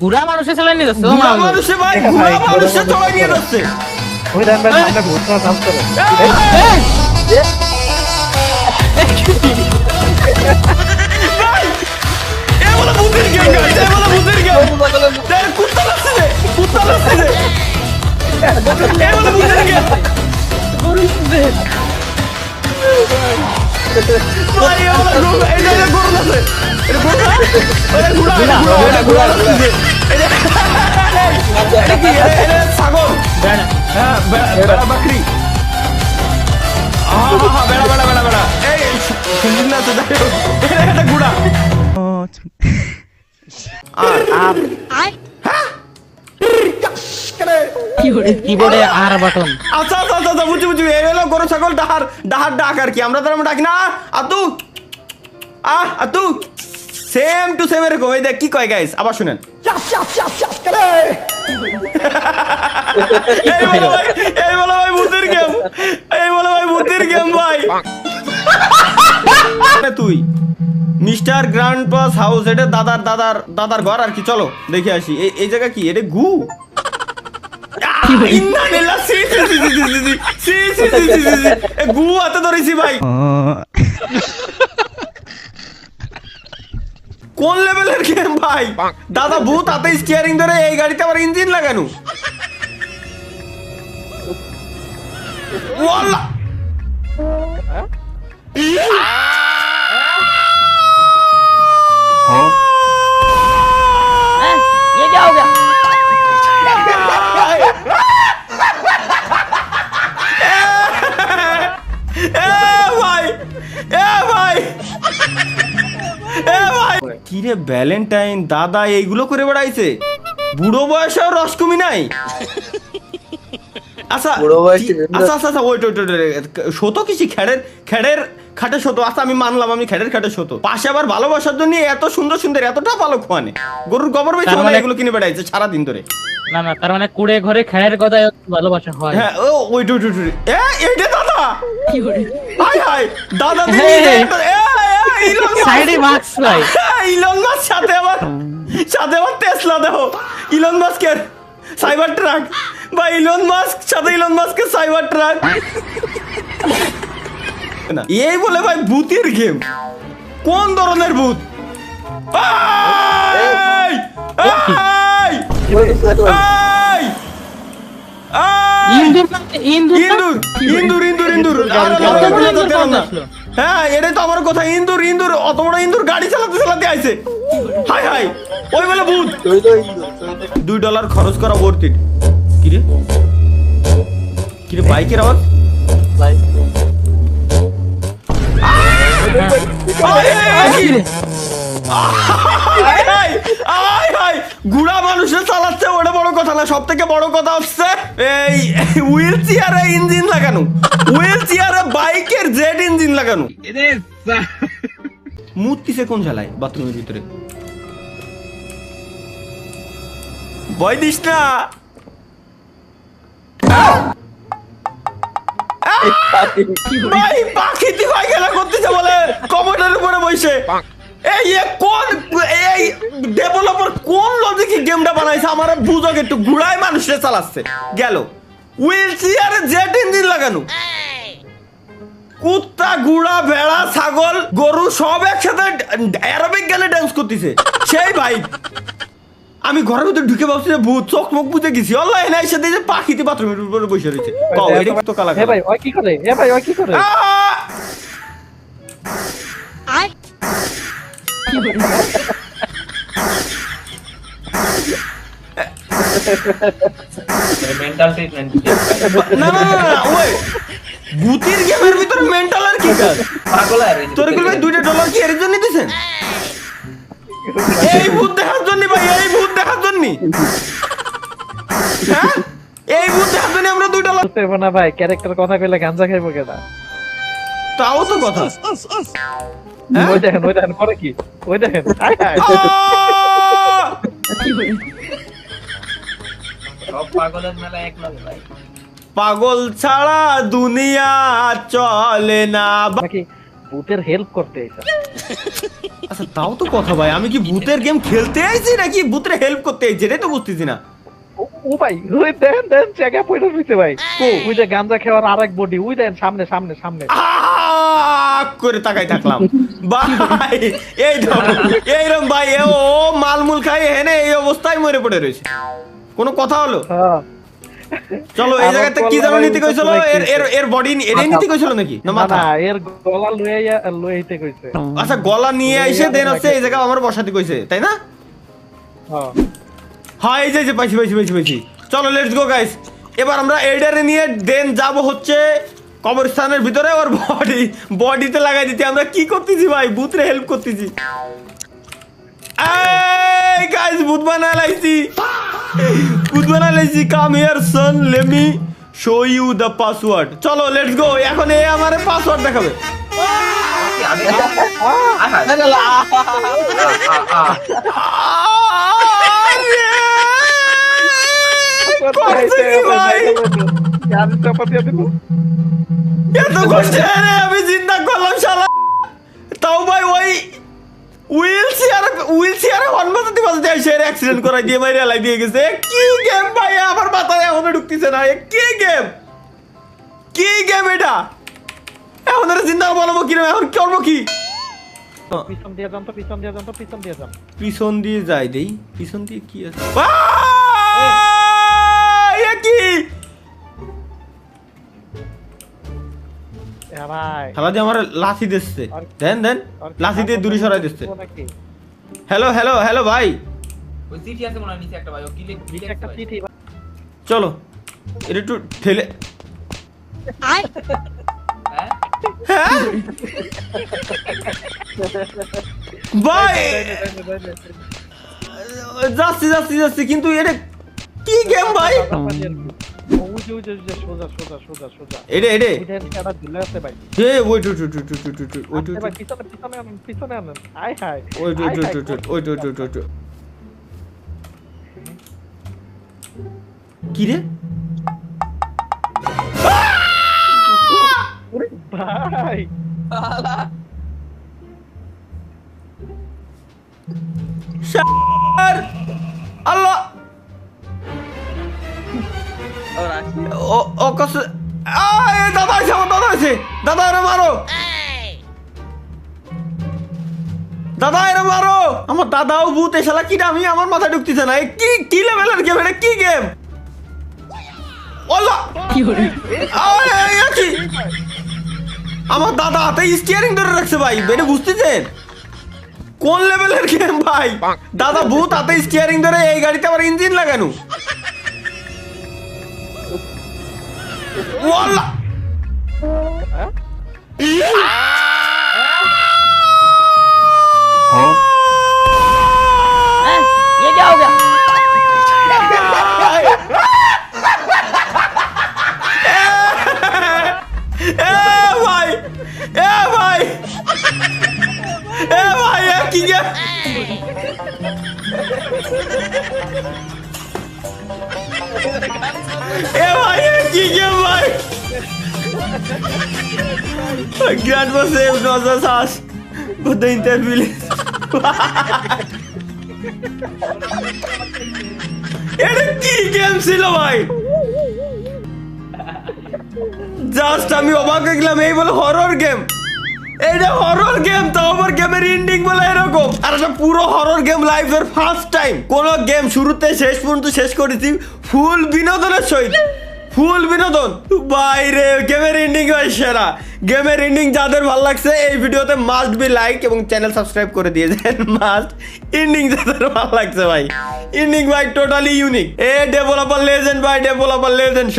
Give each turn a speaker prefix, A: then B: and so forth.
A: গুড়া মানুষে চালাই নিয়ে যাচ্ছে
B: গুড়া মানুষে ভাই গুড়া মানুষে চলে নিয়ে যাচ্ছে
C: ওই দেন ভাই সামনে ভূত না নাম করে
B: ভাই এ বলে ভূতের গেম গাইস এ বলে ভূতের গেম দেখ কুত্তা লাগছে এ বলে ভূতের গেম ভাই এ বলে গুড়া এই জায়গায় গুড়া আছে এটা গুড়া এটা গুড়া লাগছে এটা কি এটা ছাগল হ্যাঁ বেড়া বাকরি বেড়া এই সুন্দর না তো দেখো এটা গুড়া
A: কিবোর্ডে আর বাটন
B: আচ্ছা বুঝছি এই হলো গরু ছাগল ডাহার ডাক আর কি আমরা তো ডাকি না আতু সেম টু সেম এরকম এই দেখ কি কয় গাইস আবার শুনেন এই বলো ভাই ভূতের গেম ভাই তুই মিস্টার গ্র্যান্ড পাস হাউস এটা দাদার ঘর আর কি চলো দেখে আসি এই জায়গা কি এটা গু গু হাতে ধরেছি ভাই কোন লেভেলের গেম ভাই দাদা ভূত হাতে স্টিয়ারিং ধরে এই গাড়িতে আবার ইঞ্জিন লাগানো ওয়াল্লা
A: ये क्या हो गया
B: কিরে ভ্যালেন্টাইন দাদা এইগুলো করে বেড়াইছে বুড়ো বয়সেও রস কমি নাই আচ্ছা ওইট শত কিছু খেড়ের খাটে শত আচ্ছা আমি মানলাম আমি খেড়ের খাটে শত পাশে আবার ভালোবাসার জন্য এত সুন্দর এতটা ভালো খোয়ানে গরুর গোবর বেচে এগুলো কিনে বেড়াইছে সারাদিন ধরে
A: না তার মানে কুড়ে ঘরে খেয়ের কথা ভালোবাসা হয়
B: হ্যাঁ ও ওইট এইটা দাদা হাই দাদা
A: সাইডে মাস্ক ভাই
B: ইলন মাস্ক সাথে আবার টেসলা দেখো ইলন মাস্কের সাইবার ট্রাক বা ইলন মাস্কের সাইবার ট্রাক এই বলে ভাই ভূতের গেম কোন ধরনের ভূত ইন্দুর হ্যাঁ এটাই তো আমার কথা ইন্দুর অত বড় ইন্দুর গাড়ি চালাতে আইছে হাই ওই বলে ভূত $2 খরচ করা ভর্তি কিরে বাইকের আওয়াজ গুড়া মানুষে চালাচ্ছে ওটা বড় কথা না সব থেকে বড় কথা হচ্ছে এই হুইল চেয়ারে ইঞ্জিন লাগানো হুইল চেয়ারে বাইকের জেড ইঞ্জিন লাগানো মূর্তিছে কোন ঝালায় বাথরুমের ভিতরে ভয় দিস না ভাই পাখিতে ভাই খেলা করতেছে বলে কম্পিউটারের উপরে বসে এই ডেভেলপার কোন লজিকে গেমটা বানাইছে আমার বুঝক একটু ঘুরায় মানুষে চালাচ্ছে গেল হুইল চেয়ারে জেট ইঞ্জিন লাগানো কুত্তা গুড়া ভেড়া ছাগল গরু সব একসাথে অ্যারোবিক গানে ডান্স করতেছে সেই ভাই আমি ঘরের ভিতরে ঢুকে ভাবছি যে ভূত চোখ মুখ বুঝে গেছি অনলাইনে এসে দেখি পাখিতে বাথরুমের উপরে বসে রয়েছে তো কালা
C: ভাই ওই কি করে
B: না ওই ভূতের গেমের ভিতরে মেন্টাল আর কি কাজ তোর কি ভাই $2 কি এর জন্য দিছেন এই ভূত দেখার জন্য ভাই এই ভূত দেখার জন্য হ্যাঁ এই ভূত দেখার জন্য আমরা $2
C: দেব না ভাই ক্যারেক্টার কথা কইলে গাঞ্জা খাইবো কেডা
B: তাও তো কথা
C: ওই দেখেন পরে কি ওই দেখেন
A: সব পাগলের মেলা এক লাগে ভাই
B: পাগল ছাড়া দুনিয়া চলে না
C: নাকি ভূতের হেল্প করতে আইছা।
B: আচ্ছা তাও তো কথা ভাই, আমি কি ভূতের গেম খেলতে আইছি নাকি ভূতের হেল্প করতে আইছি, এটাই তো বুঝতেছি না।
C: ও ভাই ওই দেন জায়গা পয়টা রইছে ভাই। ওই যে গাঞ্জা খাওয়ার আরেক বডি, ওই দেন সামনে সামনে সামনে।
B: করে তাকাই থাকলাম ভাই, এইরকম ভাই ও মালমুল খাই হেনে এই অবস্থায় মরে পড়ে রয়েছে, কোনো কথা হলো?
C: হ্যাঁ
B: চলো এই জায়গাতে কি জানো নীতি কইছিল, এর বডি এর নীতি কইছিল নাকি না
C: না
B: মাথা?
C: না, এর গলা লইতে কইছে।
B: আচ্ছা গলা নিয়ে আইসে দেন হচ্ছে এই জায়গা আমার বসাতে কইছে, তাই না?
C: হ্যাঁ
B: হ্যাঁ এই যে পাইছি। চলো লেটস গো গাইস, এবার আমরা এইডারে নিয়ে দেন যাব হচ্ছে কবরস্থানের ভিতরে, ওর বডিতে লাগাই দিতে। আমরা কি করতেছি ভাই, ভূতরে হেল্প করতেছি। এই গাইস ভূত বানায় লাইছি, come here son, let me show you the password. চলো লেটস গো, এখন এ আমারে পাসওয়ার্ড দেখাবে। এত কষ্ট আমি চিন্তা করলাম শালা, তাও ভাই ওই হুইল চেয়ারে বাজাতে এসে অ্যাক্সিডেন্ট করাই দিয়ে মাইরে লাই দিয়ে গেছে। কি গেম ভাই, আমার মাথায় এখনো ঢুকতেছে না, কি গেম এটা? এখন এটা চিন্তা বলবো কি, এখন করবো কি?
C: পিছন দিয়ে যান তো, পিছন দিয়ে যান।
B: পিছন দিয়ে যাই দেই, পিছন দিয়ে কি আছে? এ কি
C: ভাই
B: খেলা দিয়ে আমার লাথি দিচ্ছে, দেন লাথি দিয়ে দূরে সরাই দিচ্ছে। হ্যালো ভাই,
D: ওই চিঠি আছে মনে হয় নিচে একটা ভাই, ও কি লিখে
C: একটা চিঠি।
B: চলো এটা একটু ঠেলে।
D: হ্যাঁ
B: হ্যাঁ ভাই যাচ্ছি কিন্তু এটা কি গেম ভাই? এটা ওয়েট কি রে
C: ভাই?
B: আল্লাহ ও কস দাদা আছে দাদা এরা মারো, আমার দাদাও ভূত এসালা কি আমি আমার মাথায় ঢুকতেছে না। কি লেভেলের গেম এটা, কি গেম? আমার দাদা হাতে স্টিয়ারিং ধরে রাখছে ভাই, এটা বুঝতেছেন কোন লেভেলের গেম ভাই? দাদা ভূত হাতে স্টিয়ারিং ধরে, এই গাড়িতে আবার ইঞ্জিন লাগানো। ওয়াল্লাহ
A: ये क्या हो गया?
B: ভাই কি গেম? কি গেম ভাই? Grant was saved, not was asked, but the interview এটা কি গেম ছিল ভাই? জাস্ট আমি অবাক হয়ে গেলাম, এই বলে হরর গেম। এইটা হরর গেম, তো আমার গেমের এন্ডিং বলে এরকম। আর এটা পুরো হরর গেম লাইফের ফার্স্ট টাইম কোন গেম শুরুতে শেষ পর্যন্ত শেষ করেছি ফুল বিনোদনের সহিত, ফুল বিনোদন বাইরে। গেমের এন্ডিং ভাই সেরা, গেমের এন্ডিং যাদের ভালো লাগছে এই ভিডিওতে মাস্ট বি লাইক এবং চ্যানেল সাবস্ক্রাইব করে দিয়ে দেন। মাস্ট এন্ডিং যাদের ভালো লাগছে ভাই, এন্ডিং ভাই টোটালি ইউনিক। এ ডেভেলপার লেজেন্ড ভাই, ডেভেলপার লেজেন্ড।